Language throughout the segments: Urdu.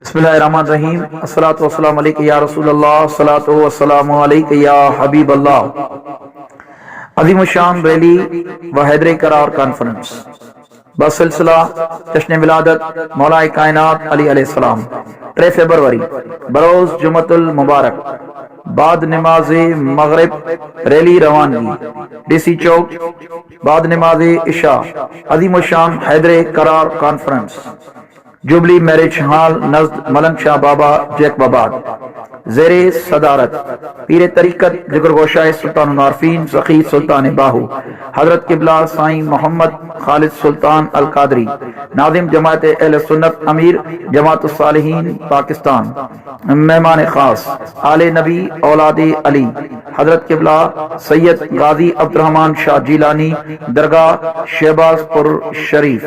بسم اللہ الرحمن الرحیم۔ الصلاۃ والسلام علیک یا رسول اللہ، الصلاۃ والسلام علیک یا حبیب اللہ۔ عظیم الشان ریلی و حیدر قرار کانفرنس بسلسلہ جشن ولادت مولا کائنات علی علیہ السلام 3 فیبروری بروز جمعۃ المبارک بعد نماز مغرب ریلی روانگی ڈی سی چوک بعد نماز عشاء عظیم الشان حیدر قرار کانفرنس جوبلی میرج ہال نزد ملنگ شاہ بابا جیک باباد زیر صدارت پیر طریقت جگر گوشائے سلطان العارفین سخی سلطان باہو حضرت قبلہ سائیں محمد خالد سلطان القادری ناظم جماعت اہل سنت امیر جماعت الصالحین پاکستان مہمان خاص آل نبی اولاد علی حضرت قبلہ سید غازی عبد الرحمن شاہ جیلانی درگاہ شہباز پور شریف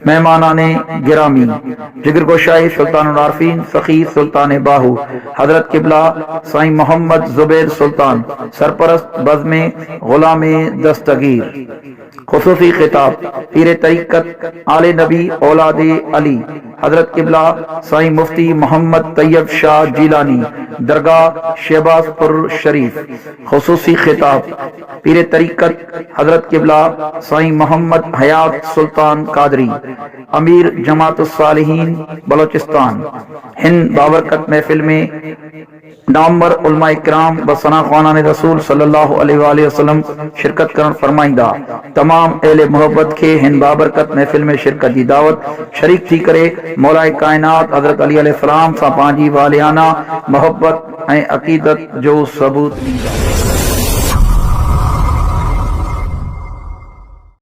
مہمانان گرامی جگر گوشائی سلطان العارفین سخی سلطان باہو حضرت قبلہ سائیں محمد زبیر سلطان سرپرست بزم غلام دستگیر خصوصی خطاب پیر طریقت آل نبی اولاد علی حضرت قبلہ سائیں مفتی محمد طیب شاہ جیلانی درگاہ شہباز پور شریف خصوصی خطاب پیر طریقت حضرت قبلہ سائیں محمد حیات سلطان قادری امیر جماعت الصالحین بلوچستان ہند بابرکت محفل میں نامور علماء کرام و ثنا خوانان رسول صلی اللہ علیہ وآلہ وسلم شرکت کرن فرمائندہ تمام اہل محبت کے ہند بابرکت محفل میں شرکت دی دعوت شریک تھی کرے مولا کائنات حضرت علی علیہ السلام سا پانجی والیانہ محبت عقیدت جو ثبوت